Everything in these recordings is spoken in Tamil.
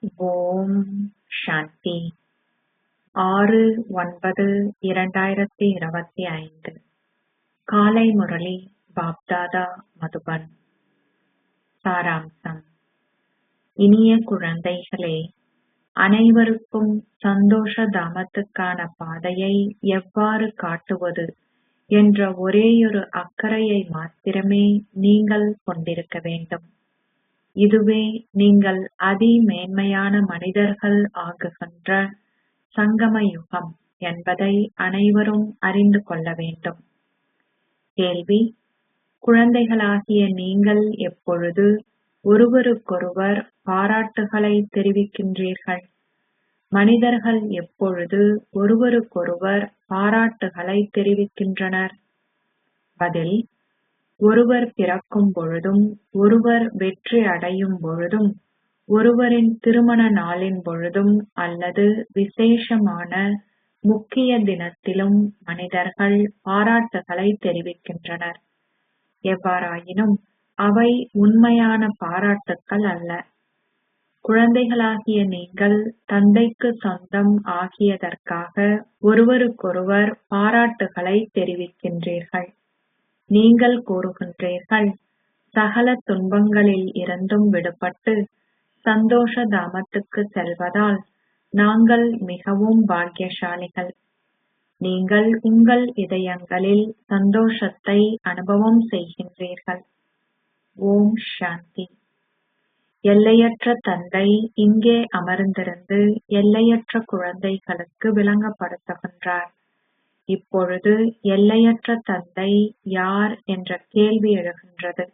ஓம் சாந்தி 6-9-2025 காலை முரளி பாப்தாதா மதுபன். சாராம்சம். இனிய குழந்தைகளே, அனைவருக்கும் சந்தோஷ தாமத்துக்கான பாதையை எவ்வாறு காட்டுவது என்ற ஒரேயொரு அக்கறையை மாத்திரமே நீங்கள் கொண்டிருக்க வேண்டும். இதுவே நீங்கள் அதிமேன்மையான மனிதர்கள் ஆகுகின்ற சங்கம யுகம் என்பதை அனைவரும் அறிந்து கொள்ள வேண்டும். கேள்வி: குழந்தைகளாகிய நீங்கள் எப்பொழுது ஒருவருக்கொருவர் பாராட்டுகளை தெரிவிக்கின்றீர்கள்? மனிதர்கள் எப்பொழுது ஒருவருக்கொருவர் பாராட்டுகளை தெரிவிக்கின்றனர்? பதில்: ஒருவர் பிறக்கும் பொழுதும், ஒருவர் வெற்றி அடையும் பொழுதும், ஒருவரின் திருமண நாளின் பொழுதும் அல்லது விசேஷமான முக்கிய தினத்திலும் மனிதர்கள் பாராட்டுகளை தெரிவிக்கின்றனர். எவ்வாறாயினும் அவை உண்மையான பாராட்டுக்கள் அல்ல. குழந்தைகளாகிய நீங்கள் தந்தைக்கு சொந்தம் ஆகியதற்காக ஒருவருக்கொருவர் பாராட்டுகளை தெரிவிக்கின்றீர்கள். நீங்கள் கூறுகின்றீர்கள், சகல துன்பங்களில் இருந்தும் விடுபட்டு சந்தோஷ தாமத்துக்கு செல்வதால் நாங்கள் மிகவும் பாக்கியசாலிகள். நீங்கள் உங்கள் இதயங்களில் சந்தோஷத்தை அனுபவம் செய்கின்றீர்கள். ஓம் சாந்தி. எல்லையற்ற தந்தை இங்கே அமர்ந்திருந்து எல்லையற்ற குழந்தைகளுக்கு விளங்கப்படுத்துகின்றார். இப்பொழுது எல்லையற்ற தந்தை யார் என்ற கேள்வி எழுகின்றது.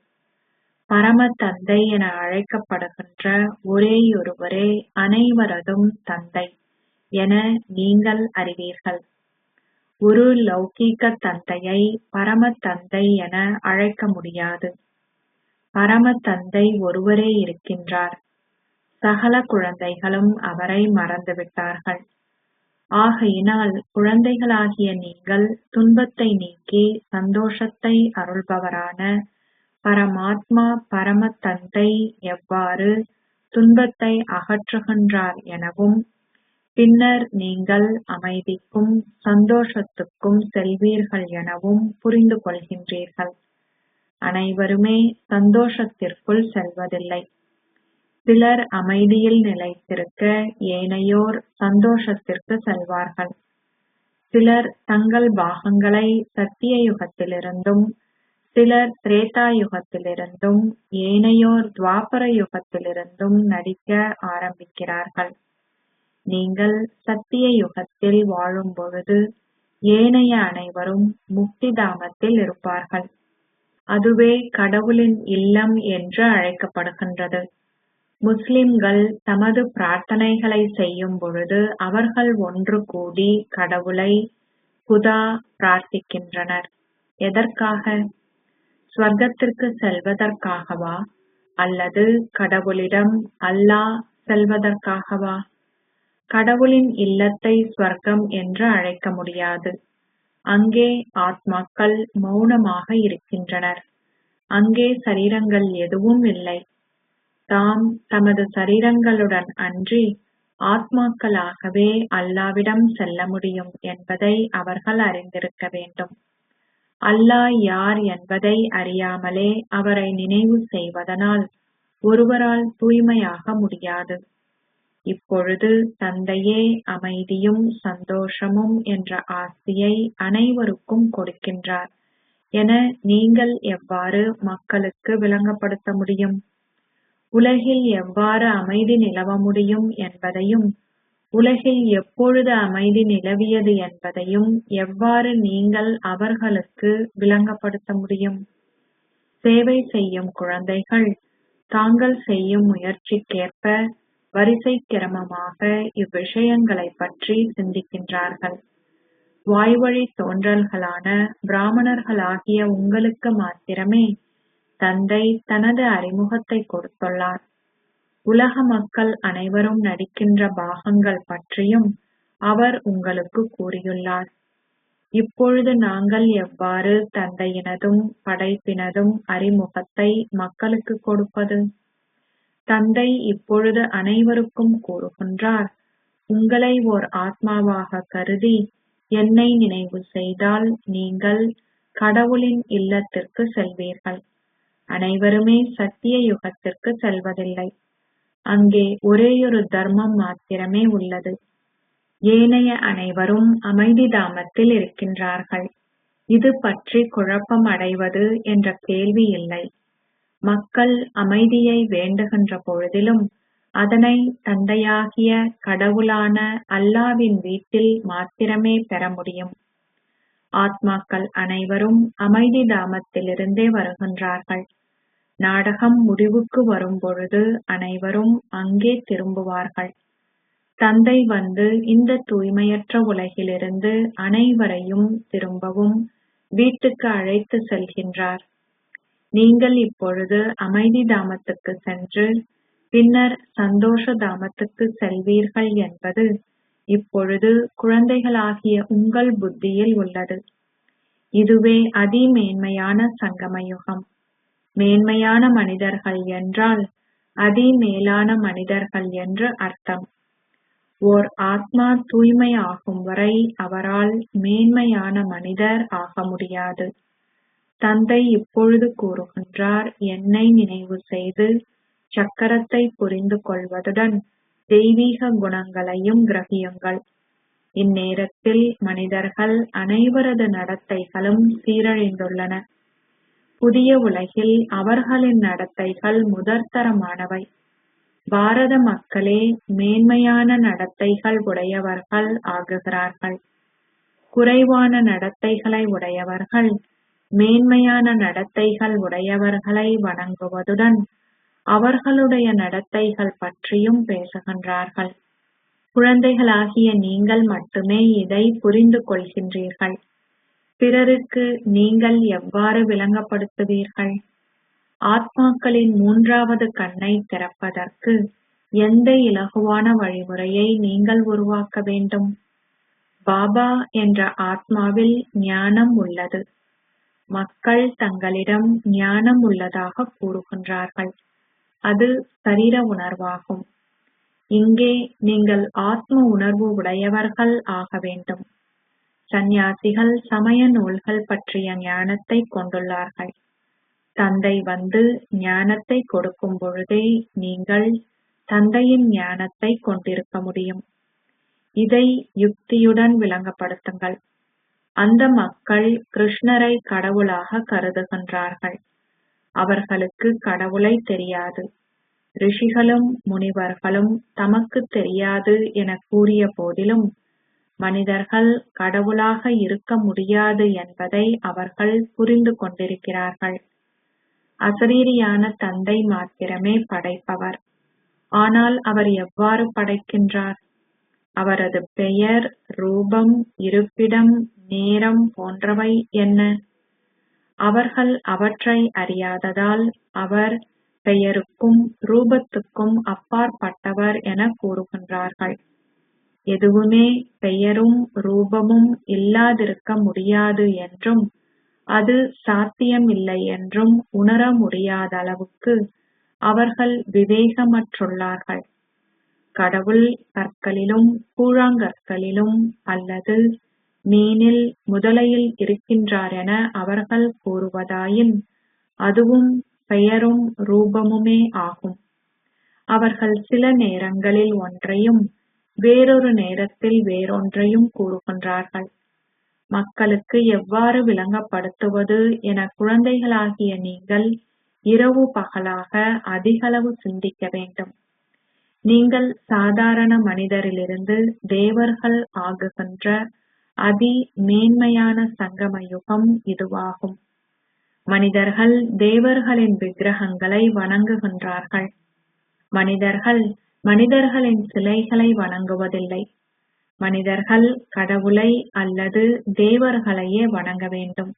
பரம தந்தை என அழைக்கப்படுகின்ற ஒரேயொருவரே அனைவரதும் தந்தை என நீங்கள் அறிவீர்கள். ஒரு லௌகீக தந்தையை பரம தந்தை என அழைக்க முடியாது. பரம தந்தை ஒருவரே இருக்கின்றார். சகல குழந்தைகளும் அவரை மறந்துவிட்டார்கள். ஆகையினால் குழந்தைகளாகிய நீங்கள் துன்பத்தை நீக்கி சந்தோஷத்தை அருள்பவரான பரமாத்மா பரம தந்தை எவ்வாறு துன்பத்தை அகற்றுகின்றார் எனவும், பின்னர் நீங்கள் அமைதிக்கும் சந்தோஷத்துக்கும் செல்வீர்கள் எனவும் புரிந்து கொள்கின்றீர்கள். அனைவருமே சந்தோஷத்திற்குள் செல்வதில்லை. சிலர் அமைதியில் நிலைத்திருக்க, ஏனையோர் சந்தோஷத்திற்கு செல்வார்கள். சிலர் தங்கள் பாகங்களை சத்திய யுகத்திலிருந்தும், சிலர் திரேதா யுகத்திலிருந்தும், ஏனையோர் துவாபர யுகத்திலிருந்தும் நடிக்க ஆரம்பிக்கிறார்கள். நீங்கள் சத்திய யுகத்தில் வாழும் பொழுது ஏனைய அனைவரும் முக்தி தாமத்தில் இருப்பார்கள். அதுவே கடவுளின் இல்லம் என்று அழைக்கப்படுகின்றது. முஸ்லிம்கள் தமது பிரார்த்தனைகளை செய்யும் பொழுது அவர்கள் ஒன்று கூடி கடவுளை குதா பிரார்த்திக்கின்றனர். எதற்காக? ஸ்வர்க்கத்திற்கு செல்வதற்காகவா அல்லது கடவுளிடம் அல்லாஹ் செல்வதற்காகவா? கடவுளின் இல்லத்தை ஸ்வர்க்கம் என்று அழைக்க முடியாது. அங்கே ஆத்மாக்கள் மௌனமாக இருக்கின்றனர். அங்கே சரீரங்கள் எதுவும் இல்லை. தாம் தமது சரீரங்களுடன் அன்றி ஆத்மாக்களாகவே அல்லாவிடம் செல்ல முடியும் என்பதை அவர்கள் அறிந்திருக்க வேண்டும். அல்லாஹ் யார் என்பதை அறியாமலே அவரை நினைவு செய்வதனால் ஒருவரால் தூய்மையாக முடியாது. இப்பொழுது தந்தையே அமைதியும் சந்தோஷமும் என்ற ஆசியை அனைவருக்கும் கொடுக்கின்றார் என நீங்கள் எவ்வாறு மக்களுக்கு விளங்கப்படுத்த முடியும்? உலகில் எவ்வாறு அமைதி நிலவ முடியும் என்பதையும், உலகில் எப்பொழுது அமைதி நிலவியது என்பதையும் எவ்வாறு நீங்கள் அவர்களுக்கு விளங்கப்படுத்த முடியும்? சேவை செய்யும் குழந்தைகள் தாங்கள் செய்யும் முயற்சிக்கேற்ப வரிசை கிரமமாக இவ்விஷயங்களை பற்றி சிந்திக்கின்றார்கள். வாய்வழி தோன்றல்களான பிராமணர்களாகிய உங்களுக்கு மாத்திரமே தந்தை தனது அறிமுகத்தை கொடுத்துள்ளார். உலக மக்கள் அனைவரும் நடிக்கின்ற பாகங்கள் பற்றியும் அவர் உங்களுக்கு கூறியுள்ளார். இப்பொழுது நாங்கள் எவ்வாறு தந்தையினதும் படைப்பினதும் அறிமுகத்தை மக்களுக்கு கொடுப்பது? தந்தை இப்பொழுது அனைவருக்கும் கூறுகின்றார், உங்களை ஓர் ஆத்மாவாக கருதி என்னை நினைவு செய்தால் நீங்கள் கடவுளின் இல்லத்திற்கு செல்வீர்கள். அனைவருமே சத்திய யுகத்திற்கு செல்வதில்லை. அங்கே ஒரேயொரு தர்மம் மாத்திரமே உள்ளது. ஏனைய அனைவரும் அமைதி தாமத்தில் இருக்கின்றார்கள். இது பற்றி குழப்பம் அடைவது என்ற கேள்வி இல்லை. மக்கள் அமைதியை வேண்டுகின்ற பொழுதிலும் அதனை தந்தையாகிய கடவுளான அல்லாவின் வீட்டில் மாத்திரமே பெற முடியும். ஆத்மாக்கள் அனைவரும் அமைதி தாமத்திலிருந்தே வருகின்றார்கள். நாடகம் முடிவுக்கு வரும்பொழுது அனைவரும் அங்கே திரும்புவார்கள். தந்தை வந்து இந்த தூய்மையற்ற உலகிலிருந்து அனைவரையும் திரும்பவும் வீட்டுக்கு அழைத்து செல்கின்றார். நீங்கள் இப்பொழுது அமைதி தாமத்துக்கு சென்று பின்னர் சந்தோஷ தாமத்துக்கு செல்வீர்கள் என்பது இப்பொழுது குழந்தைகளாகிய உங்கள் புத்தியில் உள்ளது. இதுவே அதிமேன்மையான சங்கமயுகம். மேன்மையான மனிதர்கள் என்றால் அதிமேலான மனிதர்கள் என்று அர்த்தம். ஓர் ஆத்மா தூய்மை ஆகும் வரை அவரால் மேன்மையான மனிதர் ஆக முடியாது. தந்தை இப்பொழுது கூறுகின்றார், என்னை நினைவு செய்து சக்கரத்தை புரிந்து கொள்வதுடன் தெய்வீக குணங்களையும் கிரகியுங்கள். இந்நேரத்தில் மனிதர்கள் அனைவரது நடத்தைகளும் சீரழிந்துள்ளன. புதிய உலகில் அவர்களின் நடத்தைகள் முதற்தரமானவை. பாரத மக்களே மேன்மையான நடத்தைகள் உடையவர்கள் ஆகுகிறார்கள். குறைவான நடத்தைகளை உடையவர்கள் மேன்மையான நடத்தைகள் உடையவர்களை வணங்குவதுடன் அவர்களுடைய நடத்தைகள் பற்றியும் பேசுகின்றார்கள். குழந்தைகளாகிய நீங்கள் மட்டுமே இதை புரிந்து கொள்கின்றீர்கள். பிறருக்கு நீங்கள் எவ்வாறு விளங்கப்படுத்துவீர்கள்? ஆத்மாக்களின் மூன்றாவது கண்ணை திறப்பதற்கு எந்த இலகுவான வழிமுறையை நீங்கள் உருவாக்க வேண்டும்? பாபா என்ற ஆத்மாவில் ஞானம் உள்ளது. மக்கள் தங்களிடம் ஞானம் உள்ளதாக கூறுகின்றார்கள். அது சரீர உணர்வாகும். இங்கே நீங்கள் ஆத்ம உணர்வு உடையவர்கள் ஆக வேண்டும். சந்நியாசிகள் சமய நூல்கள் பற்றிய ஞானத்தை கொண்டுள்ளார்கள். தந்தை வந்து ஞானத்தை கொடுக்கும் பொழுதே நீங்கள் தந்தையின் ஞானத்தை கொண்டிருக்க முடியும். இதை யுக்தியுடன் விளங்கப்படுத்துங்கள். அந்த மக்கள் கிருஷ்ணரை கடவுளாக கருதுகின்றார்கள். அவர்களுக்கு கடவுளை தெரியாது. ரிஷிகளும் முனிவர்களும் தமக்கு தெரியாது என கூறிய போதிலும் மனிதர்கள் கடவுளாக இருக்க முடியாது என்பதை அவர்கள் புரிந்து கொண்டிருக்கிறார்கள். அசரீரியான தந்தை மாத்திரமே படைப்பவர். ஆனால் அவர் எவ்வாறு படைக்கின்றார்? அவரது பெயர், ரூபம், இருப்பிடம், நேரம் போன்றவை என்ன? அவர்கள் அவற்றை அறியாததால் அவர் பெயருக்கும் ரூபத்துக்கும் அப்பாற்பட்டவர் என கூறுகின்றார்கள். எதுவுமே பெயரும் ரூபமும் இல்லாதிருக்க முடியாது என்றும் அது சாத்தியமில்லை என்றும் உணர முடியாத அளவுக்கு அவர்கள் விவேகமற்றுள்ளார்கள். கடவுள் கற்களிலும் கூழாங்கற்களிலும் அல்லது மீனில் முதலையில் இருக்கின்றார் என அவர்கள் கூறுவதாயின் அதுவும் பெயரும் ரூபமுமே ஆகும். அவர்கள் சில நேரங்களில் ஒன்றையும் வேறொரு நேரத்தில் வேறொன்றையும் கூறுகின்றார்கள். மக்களுக்கு எவ்வாறு விளங்கப்படுத்துவது என குழந்தைகளாகிய நீங்கள் இரவு பகலாக அதிகளவு சிந்திக்க வேண்டும். நீங்கள் சாதாரண மனிதரிலிருந்து தேவர்கள் ஆகுகின்ற அதி மேன்மையான சங்கம யுகம் இதுவாகும். மனிதர்கள் தேவர்களின் விக்கிரகங்களை வணங்குகின்றார்கள். மனிதர்கள் மனிதர்களின் சிலைகளை வணங்குவதில்லை. மனிதர்கள் கடவுளை அல்லது தேவர்களையே வணங்க வேண்டும்.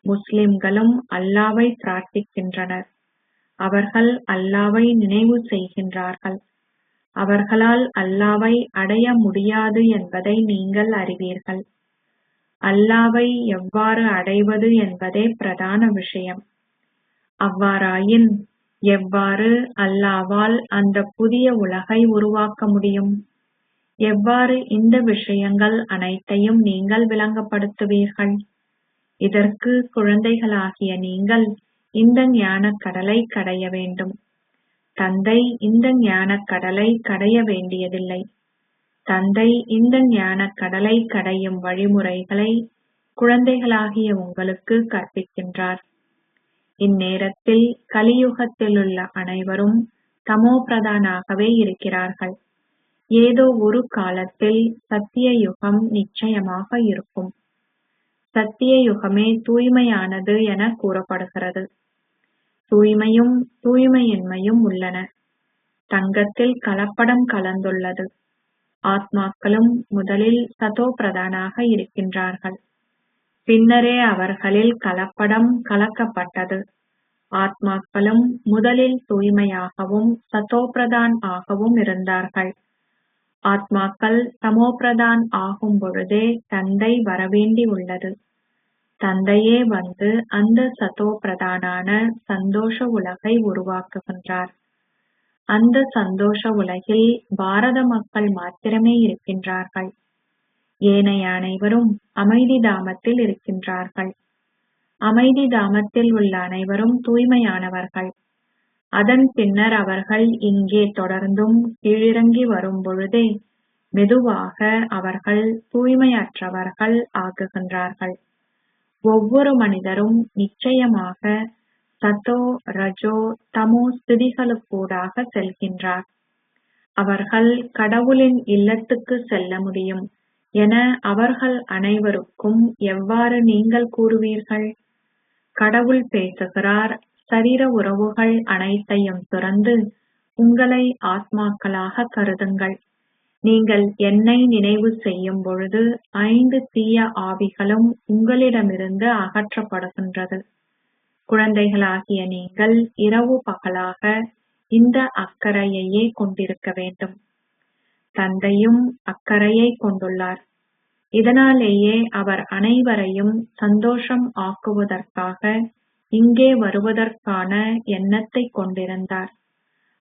முஸ்லிம்களும் அல்லாவை பிரார்த்திக்கின்றனர். அவர்கள் அல்லாவை நினைவு செய்கின்றார்கள். அவர்களால் அல்லாவை அடைய முடியாது என்பதை நீங்கள் அறிவீர்கள். அல்லாவை எவ்வாறு அடைவது என்பதே பிரதான விஷயம். அவ்வாறாயின் எவ்வாறு அல்லாவால் அந்த புதிய உலகை உருவாக்க முடியும்? எவ்வாறு இந்த விஷயங்கள் அனைத்தையும் நீங்கள் விளங்கப்படுத்துவீர்கள்? இதற்கு குழந்தைகளாகிய நீங்கள் இந்த ஞானக் கடலை கடைய வேண்டும். தந்தை இந்த ஞானக் கடலை கடைய வேண்டியதில்லை. தந்தை இந்த ஞானக் கடலை கடையும் வழிமுறைகளை குழந்தைகளாகிய உங்களுக்கு கற்பிக்கின்றார். இந்நேரத்தில் கலியுகத்திலுள்ள அனைவரும் தமோபிரதானாகவே இருக்கிறார்கள். ஏதோ ஒரு காலத்தில் சத்திய யுகம் நிச்சயமாக இருக்கும். சத்திய யுகமே தூய்மையானது என கூறப்படுகிறது. தூய்மையும் தூய்மையின்மையும் உள்ளன. தங்கத்தில் கலப்படம் கலந்துள்ளது. ஆத்மாக்களும் முதலில் சதோ பிரதானாக இருக்கின்றார்கள். பின்னரே அவர்களில் கலப்படம் கலக்கப்பட்டது. ஆத்மாக்களும் முதலில் தூய்மையாகவும் சதோபிரதான் ஆகவும் இருந்தார்கள். ஆத்மாக்கள் தமோபிரதான் ஆகும் பொழுதே தந்தை வரவேண்டி உள்ளது. தந்தையே வந்து அந்த சதோ பிரதானான சந்தோஷ உலகை உருவாக்குகின்றார். அந்த சந்தோஷ உலகில் பாரத மக்கள் மாத்திரமே இருக்கின்றார்கள். ஏனைய அனைவரும் அமைதி தாமத்தில் இருக்கின்றார்கள். அமைதி தாமத்தில் உள்ள அனைவரும் தூய்மையானவர்கள். அதன் பின்னர் அவர்கள் இங்கே தொடர்ந்தும் கீழிறங்கி வரும் பொழுதே மெதுவாக அவர்கள் தூய்மையற்றவர்கள் ஆகுகின்றார்கள். ஒவ்வொரு மனிதரும் நிச்சயமாக சதோ ரஜோ தமோ ஸ்திதிகளுக்கூடாக செல்கின்றார். அவர்கள் கடவுளின் இல்லத்துக்கு செல்ல முடியும் என அவர்கள் அனைவருக்கும் எவ்வாறு நீங்கள் கூறுவீர்கள்? கடவுள் பேசுகிறார், சரீர உறவுகள் அனைத்தையும் துறந்து உங்களை ஆத்மாக்களாக கருதுங்கள். நீங்கள் என்னை நினைவு செய்யும் பொழுது 5 தீய ஆவிகளும் உங்களிடமிருந்து அகற்றப்படுகின்றது. குழந்தைகளாகிய நீங்கள் இரவு பகலாக இந்த அக்கறையையே கொண்டிருக்க வேண்டும். தந்தையும் அக்கறையை கொண்டுள்ளார். இதனாலேயே அவர் அனைவரையும் சந்தோஷம் ஆக்குவதற்காக இங்கே வருவதற்கான எண்ணத்தை கொண்டிருந்தார்.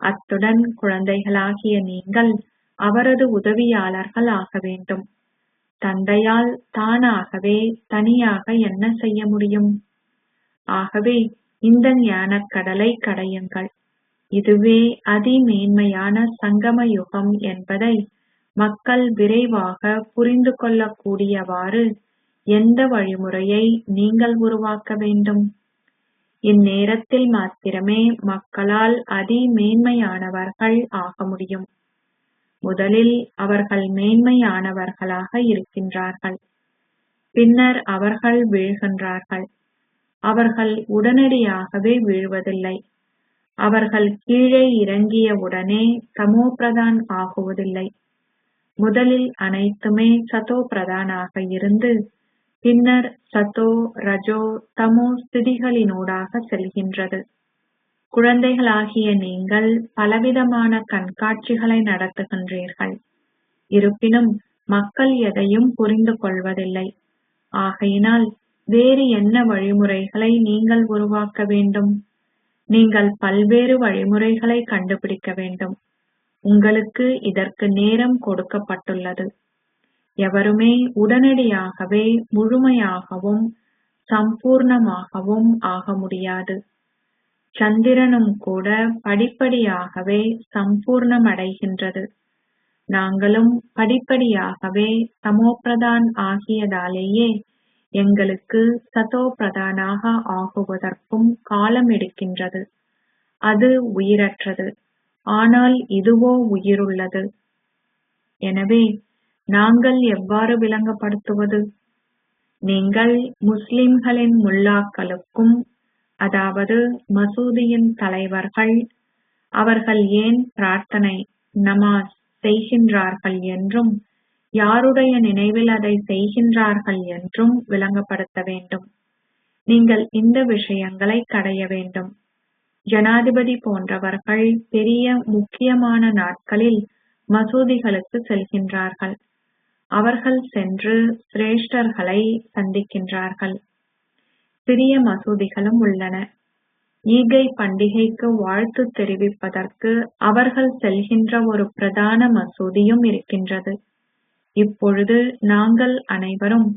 அத்துடன் குழந்தைகளாகிய நீங்கள் அவரது உதவியாளர்கள் ஆக வேண்டும். தந்தையால் தானாகவே தனியாக என்ன செய்ய முடியும்? ஆகவே இந்த ஞானக் கடலை கடையுங்கள். இதுவே அதிமேன்மையான சங்கம யுகம் என்பதை மக்கள் விரைவாக புரிந்து கொள்ளக்கூடியவாறு எந்த வழிமுறையை நீங்கள் உருவாக்க வேண்டும்? இந்நேரத்தில் மாத்திரமே மக்களால் அதிமேன்மையானவர்கள் ஆக முடியும். முதலில் அவர்கள் மேன்மையானவர்களாக இருக்கின்றார்கள். பின்னர் அவர்கள் வீழ்கின்றார்கள். அவர்கள் உடனடியாகவே வீழ்வதில்லை. அவர்கள் கீழே இறங்கிய உடனே தமோபிரதான் ஆகுவதில்லை. முதலில் அனைத்துமே சதோ பிரதானாக இருந்து பின்னர் சதோ ரஜோ தமோ ஸ்திதிகளினூடாக செல்கின்றது. குழந்தைகளாகிய நீங்கள் பலவிதமான கண்காட்சிகளை நடத்துகின்றீர்கள். இருப்பினும் மக்கள் எதையும் புரிந்து கொள்வதில்லை. ஆகையினால் வேறு என்ன வழிமுறைகளை நீங்கள் உருவாக்க வேண்டும்? நீங்கள் பல்வேறு வழிமுறைகளை கண்டுபிடிக்க வேண்டும். உங்களுக்கு இதற்கு நேரம் கொடுக்கப்பட்டுள்ளது. எவருமே உடனடியாகவே முழுமையாகவும் சம்பூர்ணமாகவும் ஆக முடியாது. சந்திரனும் கூட படிப்படியாகவே சம்பூர்ணமடைகின்றது. நாங்களும் படிப்படியாகவே தமோபிரதான் ஆகியதாலேயே எங்களுக்கு சதோ பிரதானாக ஆகுவதற்கும் காலம் எடுக்கின்றது. அது உயிரற்றது. ஆனால் இதுவோ உயிருள்ளது. எனவே நாங்கள் எவ்வாறு விளங்கப்படுத்துவது? நீங்கள் முஸ்லிம்களின் முல்லாக்களுக்கும், அதாவது மசூதியின் தலைவர்கள், அவர்கள் ஏன் பிரார்த்தனை நமாஸ் செய்கின்றார்கள் என்றும் யாருடைய நினைவில் அதை செய்கின்றார்கள் என்றும் விளங்கப்படுத்த வேண்டும். நீங்கள் இந்த விஷயங்களை கடைய வேண்டும். ஜனாதிபதி போன்றவர்கள் பெரிய முக்கியமான நாட்களில் மசூதிகளுக்கு செல்கின்றார்கள். அவர்கள் சென்று சிரேஷ்டர்களை சந்திக்கின்றார்கள். சிறிய மசூதிகளும் உள்ளன. ஈகை பண்டிகைக்கு வாழ்த்து தெரிவிப்பதற்கு அவர்கள் செல்கின்ற ஒரு பிரதான மசூதியும் இருக்கின்றது. இப்பொழுது நாங்கள் அனைவரும்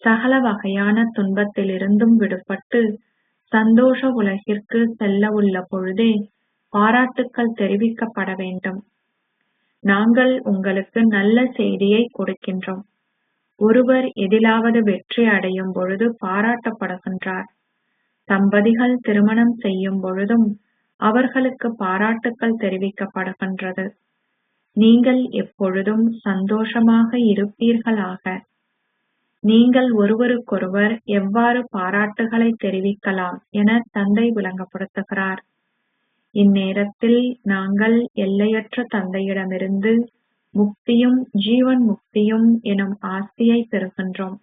சகல வகையான துன்பத்திலிருந்தும் விடுபட்டு சந்தோஷ உலகிற்கு செல்ல உள்ள பொழுதே பாராட்டுக்கள் தெரிவிக்கப்பட வேண்டும். நாங்கள் உங்களுக்கு நல்ல செய்தியை கொடுக்கின்றோம். ஒருவர் எதிலாவது வெற்றி அடையும் பொழுது பாராட்டப்படுகின்றார். தம்பதிகள் திருமணம் செய்யும் பொழுதும் அவர்களுக்கு பாராட்டுக்கள் தெரிவிக்கப்படுகின்றது. நீங்கள் எப்பொழுதும் சந்தோஷமாக இருப்பீர்களாக. நீங்கள் ஒருவருக்கொருவர் எவ்வாறு பாராட்டுகளை தெரிவிக்கலாம் என தந்தை விளங்கப்படுத்துகிறார். இந்நேரத்தில் நாங்கள் எல்லையற்ற தந்தையிடமிருந்து முக்தியும் ஜீவன் முக்தியும் எனும் ஆஸ்தியை பெறுகின்றோம்.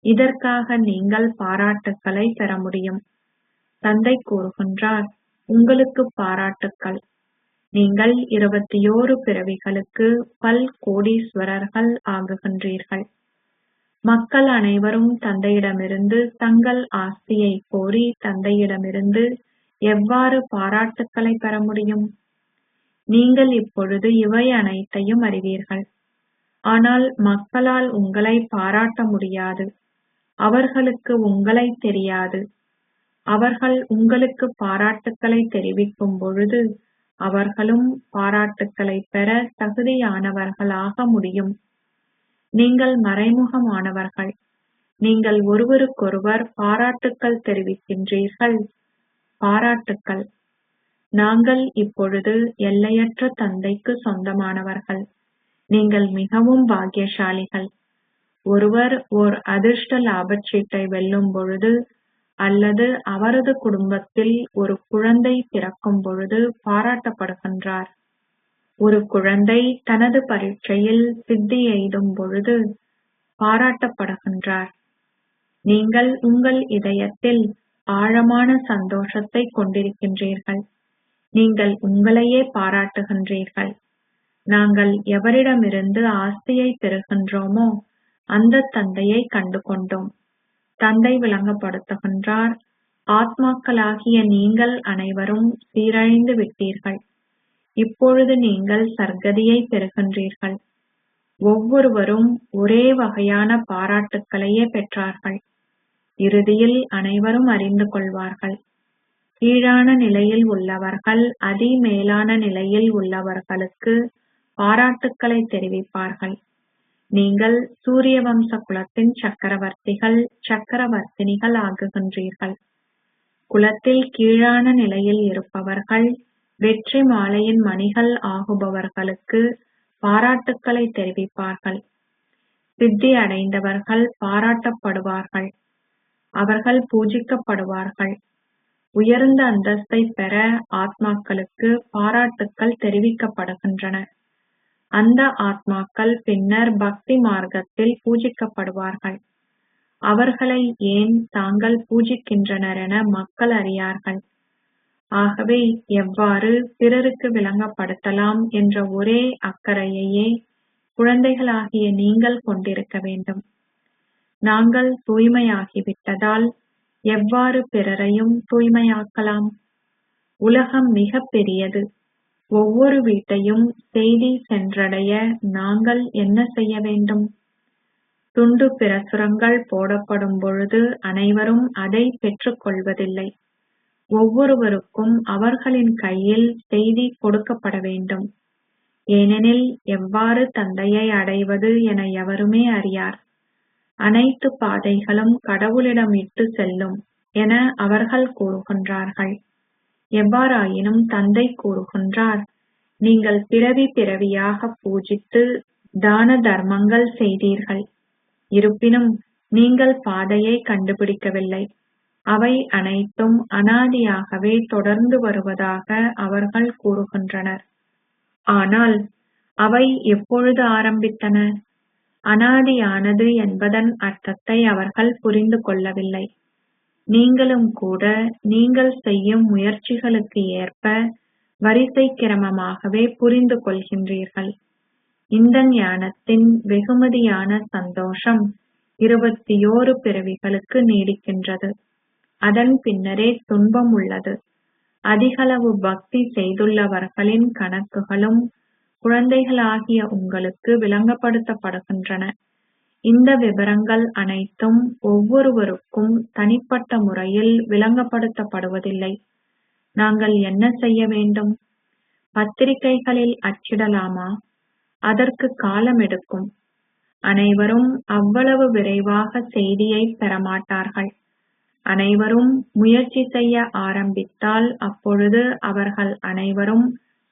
இதற்காக நீங்கள் பாராட்டுக்களை பெற முடியும். தந்தை கூறுகின்றார், உங்களுக்கு பாராட்டுக்கள். நீங்கள் 21 பிறவிகளுக்கு பல் கோடீஸ்வரர்கள் ஆகுகின்றீர்கள். மக்கள் அனைவரும் தந்தையிடமிருந்து தங்கள் ஆஸ்தியை கோரி தந்தையிடமிருந்து எவ்வாறு பாராட்டுக்களை பெற முடியும்? நீங்கள் இப்பொழுது இவை அனைத்தையும் அறிவீர்கள். ஆனால் மக்களால் உங்களை பாராட்ட முடியாது. அவர்களுக்கு உங்களை தெரியாது. அவர்கள் உங்களுக்கு பாராட்டுக்களை தெரிவிக்கும் பொழுது அவர்களும் பாராட்டுக்களை பெற தகுதியானவர்களாக முடியும். நீங்கள் மறைமுகமானவர்கள். நீங்கள் ஒருவருக்கொருவர் பாராட்டுக்கள் தெரிவிக்கின்றீர்கள். பாராட்டுக்கள். நாங்கள் இப்பொழுது எல்லையற்ற தந்தைக்கு சொந்தமானவர்கள். நீங்கள் மிகவும் பாக்கியசாலிகள். ஒருவர் ஓர் அதிர்ஷ்ட லாபச்சீட்டை வெல்லும் பொழுது அல்லது அவரது குடும்பத்தில் ஒரு குழந்தை பிறக்கும் பொழுது பாராட்டப்படுகின்றார். ஒரு குழந்தை தனது பரீட்சையில் சித்தி எய்தும் பொழுது பாராட்டப்படுகின்றார். நீங்கள் உங்கள் இதயத்தில் ஆழமான சந்தோஷத்தை கொண்டிருக்கின்றீர்கள். நீங்கள் உங்களையே பாராட்டுகின்றீர்கள். நாங்கள் எவரிடமிருந்து ஆஸ்தியை பெறுகின்றோமோ அந்த தந்தையை கண்டு கொண்டோம். தந்தை விளங்கப்படுத்துகின்றார், ஆத்மாக்களாகிய நீங்கள் அனைவரும் சீரழிந்து விட்டீர்கள். இப்பொழுது நீங்கள் சர்க்கதியை பெறுகின்றீர்கள். ஒவ்வொருவரும் ஒரே வகையான பாராட்டுக்களையே பெற்றார்கள். இறுதியில் அனைவரும் அறிந்து கொள்வார்கள். கீழான நிலையில் உள்ளவர்கள் அதிமேலான நிலையில் உள்ளவர்களுக்கு பாராட்டுக்களை தெரிவிப்பார்கள். நீங்கள் சூரிய வம்ச குலத்தின் சக்கரவர்த்திகள், சக்கரவர்த்தினிகள் ஆகுகின்றீர்கள். குலத்தில் கீழான நிலையில் இருப்பவர்கள் வெற்றி மாலையின் மணிகள் ஆகுபவர்களுக்கு பாராட்டுக்களை தெரிவிப்பார்கள். சித்தி அடைந்தவர்கள் பாராட்டப்படுவார்கள். அவர்கள் பூஜிக்கப்படுவார்கள். உயர்ந்த அந்தஸ்தை பெற ஆத்மாக்களுக்கு பாராட்டுக்கள் தெரிவிக்கப்படுகின்றன. அந்த ஆத்மாக்கள் பின்னர் பக்தி மார்க்கத்தில் பூஜிக்கப்படுவார்கள். அவர்களை ஏன் தாங்கள் பூஜிக்கின்றனர் என மக்கள் அறியார்கள். ஆகவே எவ்வாறு பிறருக்கு விளங்கப்படுத்தலாம் என்ற ஒரே அக்கறையையே குழந்தைகளாகிய நீங்கள் கொண்டிருக்க வேண்டும். நாங்கள் தூய்மையாகிவிட்டதால் எவ்வாறு பிறரையும் தூய்மையாக்கலாம்? உலகம் மிக பெரியது. ஒவ்வொரு வீட்டையும் செய்தி சென்றடைய நாங்கள் என்ன செய்ய வேண்டும்? துண்டு பிரசுரங்கள் போடப்படும் பொழுது அனைவரும் அதை பெற்றுக் கொள்வதில்லை. ஒவ்வொருவருக்கும் அவர்களின் கையில் செய்தி கொடுக்கப்பட வேண்டும். ஏனெனில் எவ்வாறு தந்தையை அடைவது என எவருமே அறியார். அனைத்து பாதைகளும் கடவுளிடம் இட்டு செல்லும் என அவர்கள் கூறுகின்றார்கள். எவ்வாறாயினும் தந்தை கூறுகின்றார், நீங்கள் பிறவி பிறவியாக பூஜித்து தான தர்மங்கள் செய்தீர்கள். இருப்பினும் நீங்கள் பாதையை கண்டுபிடிக்கவில்லை. அவை அனைத்தும் அனாதியாகவே தொடர்ந்து வருவதாக அவர்கள் கூறுகின்றனர். ஆனால் அவை எப்பொழுது ஆரம்பித்தன? அனாதியானது என்பதன் அர்த்தத்தை அவர்கள் புரிந்து கொள்ளவில்லை. நீங்களும் கூட நீங்கள் செய்யும் முயற்சிகளுக்கு ஏற்ப வரிசை கிரமமாகவே புரிந்து கொள்கின்றீர்கள். இந்த ஞானத்தின் வெகுமதியான சந்தோஷம் 21 பிறவிகளுக்கு நீடிக்கின்றது. அதன் பின்னரே துன்பம் உள்ளது. அதிகளவு பக்தி செய்துள்ளவர்களின் கணக்குகளும் குழந்தைகளாகிய உங்களுக்கு விளங்கப்படுத்தப்படுகின்றன. இந்த விவரங்கள் அனைத்தும் ஒவ்வொருவருக்கும் தனிப்பட்ட முறையில் விளங்கப்படுத்தப்படுவதில்லை. நாங்கள் என்ன செய்ய வேண்டும்? பத்திரிகைகளில் அச்சிடலாமா? அதற்கு காலம் எடுக்கும். அனைவரும் அவ்வளவு விரைவாக செய்தியை பெறமாட்டார்கள். அனைவரும் முயற்சி செய்ய ஆரம்பித்தால் அப்பொழுது அவர்கள் அனைவரும்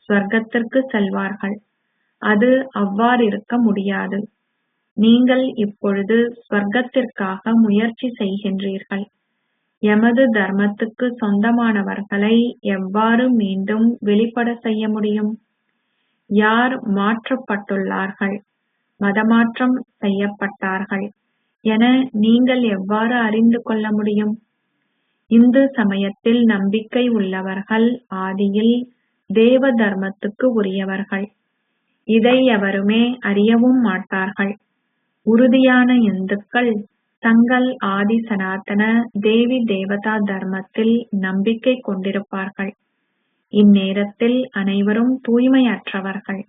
ஸ்வர்க்கத்திற்கு செல்வார்கள். அது அவ்வாறிருக்க முடியாது. நீங்கள் இப்பொழுது ஸ்வர்க்கத்திற்காக முயற்சி செய்கின்றீர்கள். எமது தர்மத்துக்கு சொந்தமானவர்களை எவ்வாறு மீண்டும் வெளிப்பட செய்ய முடியும்? யார் மாற்றப்பட்டுள்ளார்கள், மதமாற்றம் செய்யப்பட்டார்கள் என நீங்கள் எவ்வாறு அறிந்து கொள்ள முடியும்? இந்து சமயத்தில் நம்பிக்கை உள்ளவர்கள் ஆதியில் தேவ தர்மத்துக்கு உரியவர்கள். இதை எவருமே அறியவும் மாட்டார்கள். உறுதியான இந்துக்கள் தங்கள் ஆதி சனாதன தேவி தேவதா தர்மத்தில் நம்பிக்கை கொண்டிருப்பார்கள். இந்நேரத்தில் அனைவரும் தூய்மையற்றவர்கள்.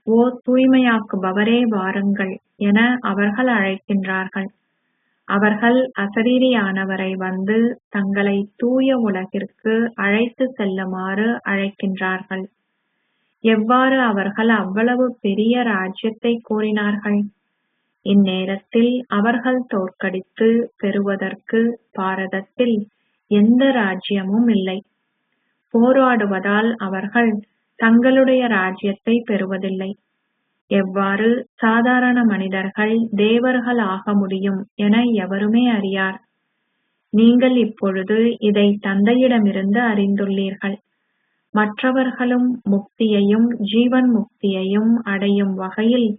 ஓ தூய்மையாக்குபவரே வாருங்கள் என அவர்கள் அழைக்கின்றார்கள். அவர்கள் அசரீரியானவரை வந்து தங்களை தூய உலகிற்கு அழைத்து செல்லுமாறு அழைக்கின்றார்கள். எவ்வாறு அவர்கள் அவ்வளவு பெரிய ராஜ்யத்தை கோரினார்கள்? இந்நேரத்தில் அவர்கள் தோற்கடித்து பெறுவதற்கு பாரதத்தில் எந்த ராஜ்யமும் இல்லை. போராடுவதால் அவர்கள் தங்களுடைய ராஜ்யத்தை பெறுவதில்லை. எவ்வாறு சாதாரண மனிதர்கள் தேவர்கள் ஆக முடியும் என எவருமே அறியார். நீங்கள் இப்பொழுது இதை தந்தையிடமிருந்து அறிந்துள்ளீர்கள். மற்றவர்களும் முக்தியையும் ஜீவன் முக்தியையும் அடையும் வகையில்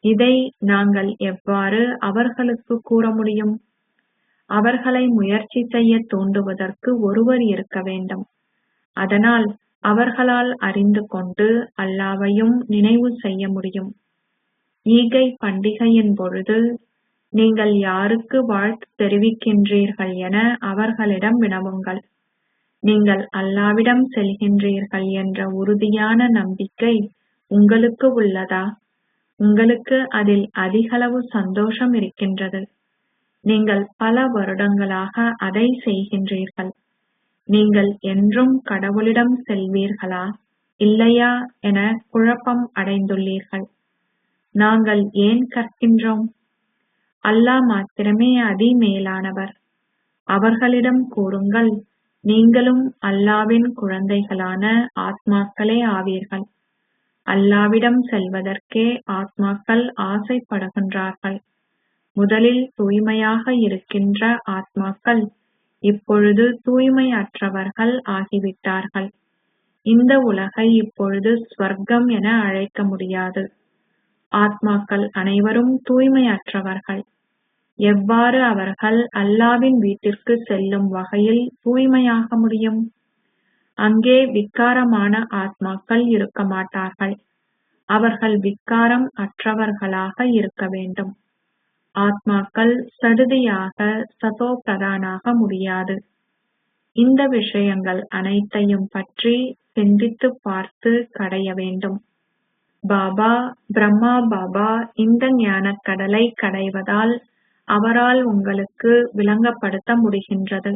இதை நாங்கள் எவ்வாறு அவர்களுக்கு கூற முடியும்? அவர்களை முயற்சி செய்ய தூண்டுவதற்கு ஒருவர் இருக்க வேண்டும். அதனால் அவர்களால் அறிந்து கொண்டு அல்லாவையும் நினைவு செய்ய முடியும். ஈகை பண்டிகையின் பொழுது நீங்கள் யாருக்கு வாழ்த்து தெரிவிக்கின்றீர்கள் என அவர்களிடம் வினவுங்கள். நீங்கள் அல்லாவிடம் செல்கின்றீர்கள் என்ற உறுதியான நம்பிக்கை உங்களுக்கு உள்ளதா? உங்களுக்கு அதில் அதிகளவு சந்தோஷம் இருக்கின்றது. நீங்கள் பல வருடங்களாக அதை செய்கின்றீர்கள். நீங்கள் என்றும் கடவுளிடம் செல்வீர்களா இல்லையா என குழப்பம் அடைந்துள்ளீர்கள். நாங்கள் ஏன் கற்கின்றோம்? அல்லாஹ் மாத்திரமே அதிமேலானவர். அவர்களிடம் கூறுங்கள், நீங்களும் அல்லாவின் குழந்தைகளான ஆத்மாக்களே ஆவீர்கள். அல்லாவிடம் செல்வதற்கே ஆத்மாக்கள் ஆசைப்படுகின்றார்கள். முதலில் தூய்மையாக இருக்கின்ற ஆத்மாக்கள் இப்பொழுது தூய்மையற்றவர்கள் ஆகிவிட்டார்கள். இந்த உலகை இப்பொழுது ஸ்வர்க்கம் என அழைக்க முடியாது. ஆத்மாக்கள் அனைவரும் தூய்மையற்றவர்கள். எவ்வாறு அவர்கள் அல்லாவின் வீட்டிற்கு செல்லும் வகையில் தூய்மையாக முடியும்? அங்கே விக்காரமான ஆத்மாக்கள் இருக்க மாட்டார்கள். அவர்கள் விக்காரம் அற்றவர்களாக இருக்க வேண்டும். ஆத்மாக்கள் சடுதியாக சதோ பிரதானாக முடியாது. இந்த விஷயங்கள் அனைத்தையும் பற்றி சிந்தித்து பார்த்து கடைய வேண்டும். பாபா பிரம்மா பாபா இந்த ஞானக் கடலை கடைவதால் அவரால் உங்களுக்கு விளங்கப்படுத்த முடிகின்றது.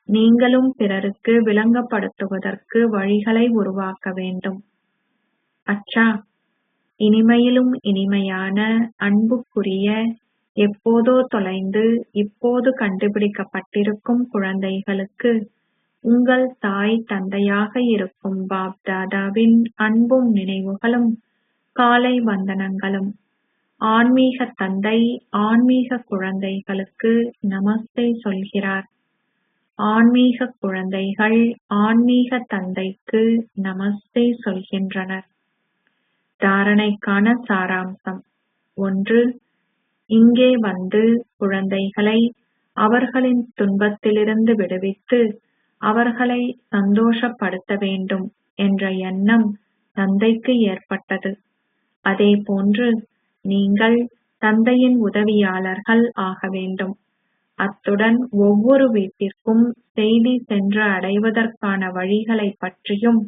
நீங்களும் பிறருக்கு விளங்கப்படுத்துவதற்கு வழிகளை உருவாக்க வேண்டும். அச்சா, இனிமையிலும் இனிமையான அன்புக்குரிய எப்போதோ தொலைந்து இப்போது கண்டுபிடிக்கப்பட்டிருக்கும் குழந்தைகளுக்கு உங்கள் தாய் தந்தையாக இருக்கும் பாப் தாதாவின் அன்பும் நினைவுகளும் காலை வந்தனங்களும். ஆன்மீக தந்தை ஆன்மீக குழந்தைகளுக்கு நமஸ்தே சொல்கிறார். ஆன்மீக குழந்தைகள் ஆன்மீக தந்தைக்கு நமஸ்தே சொல்கின்றனர். தாரணைக்கான சாராம்சம் 1. இங்கே வந்து குழந்தைகளை அவர்களின் துன்பத்திலிருந்து விடுவித்து அவர்களை சந்தோஷப்படுத்த வேண்டும் என்ற எண்ணம் தந்தைக்கு ஏற்பட்டது. அதேபோன்று நீங்கள் தந்தையின் உதவியாளர்கள் ஆக வேண்டும். அத்துடன் ஒவ்வொரு வீட்டிற்கும் செய்தி சென்று அடைவதற்கான வழிகளைப் பற்றியும்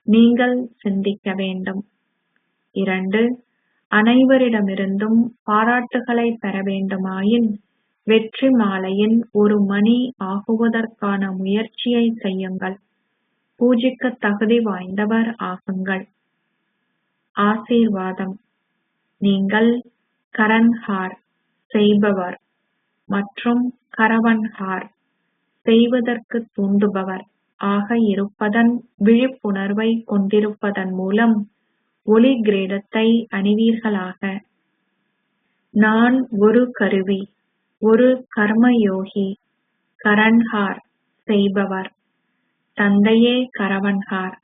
நீங்கள் சிந்திக்க வேண்டும். 2. அனைவரிடமிருந்தும் பாராட்டுகளைப் பெற வேண்டுமாயின் வெற்றி மாலையின் ஒரு மணி ஆகுவதற்கான முயற்சியைச் செய்யுங்கள். பூஜிக்கத் தகுதி வாய்ந்தவர் ஆகுங்கள். ஆசீர்வாதம். நீங்கள் கரன்ஹார் செய்பவர் மற்றும் கரவன்ஹார் செய்வதற்கு தூண்டுபவர் ஆக இருப்பதன் விழிப்புணர்வை கொண்டிருப்பதன் மூலம் ஒளி கிரீடத்தை அணிவீர்களாக. நான் ஒரு கருவி, ஒரு கர்மயோகி, கரன்ஹார் செய்பவர். தந்தையே கரவன்ஹார்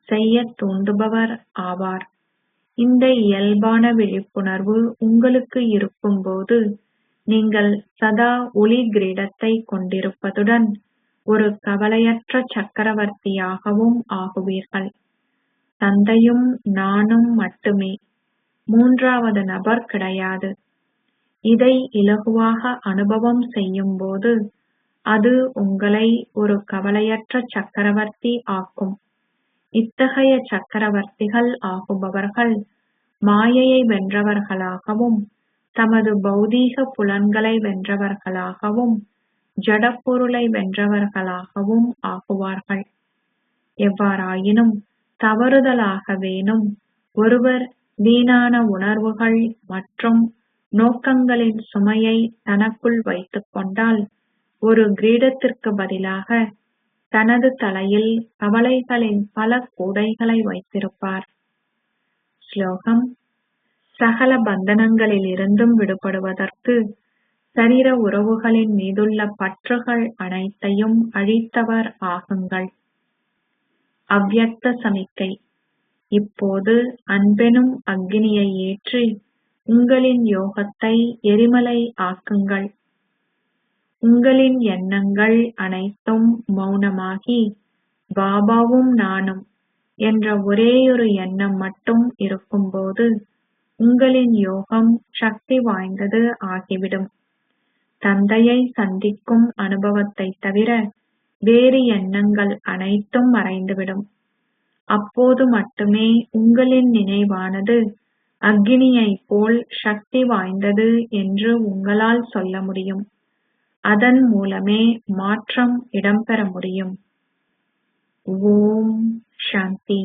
செய்யத் தூண்டுபவர் ஆவார். இந்த இயல்பான விழிப்புணர்வு உங்களுக்கு இருக்கும்போது நீங்கள் சதா ஒளி கிரீடத்தை கொண்டிருப்பதுடன் ஒரு கவலையற்ற சக்கரவர்த்தியாகவும் ஆகுவீர்கள். தந்தையும் நானும் மட்டுமே, மூன்றாவது நபர் கிடையாது. இதை இலகுவாக அனுபவம் செய்யும்போது அது உங்களை ஒரு கவலையற்ற சக்கரவர்த்தி ஆக்கும். இத்தகைய சக்கரவர்த்திகள் ஆகுபவர்கள் மாயையை வென்றவர்களாகவும் தமது பௌதீக புலன்களை வென்றவர்களாகவும் ஜடப்பொருளை வென்றவர்களாகவும் ஆகுவார்கள். எவ்வாறாயினும் தவறுதலாகவேனும் ஒருவர் வீணான உணர்வுகள் மற்றும் நோக்கங்களின் சுமையை தனக்குள் வைத்துக் கொண்டால் ஒரு கிரீடத்திற்கு பதிலாக தனது தலையில் கவலைகளின் பல கூடைகளை வைத்திருப்பார். ஸ்லோகம். சகல பந்தனங்களிலிருந்தும் விடுபடுவதற்கு சரீர உறவுகளின் மீதுள்ள பற்றுகள் அனைத்தையும் அழித்தவர் ஆகுங்கள். அவ்யக்த சமிக்கை. இப்போது அன்பெனும் அக்கினியை ஏற்றி உங்களின் யோகத்தை எரிமலை ஆக்குங்கள். உங்களின் எண்ணங்கள் அனைத்தும் மௌனமாகி பாபாவும் நானும் என்ற ஒரேயொரு எண்ணம் மட்டும் இருக்கும்போது உங்களின் யோகம் சக்தி வாய்ந்தது ஆகிவிடும். தந்தையை சந்திக்கும் அனுபவத்தை தவிர வேறு எண்ணங்கள் அனைத்தும் மறைந்துவிடும். அப்போது மட்டுமே உங்களின் நினைவானது அக்கினியைப் போல் சக்தி வாய்ந்தது என்று உங்களால் சொல்ல முடியும். அதன் மூலமே மாற்றம் இடம்பெற முடியும். ஓம் சாந்தி.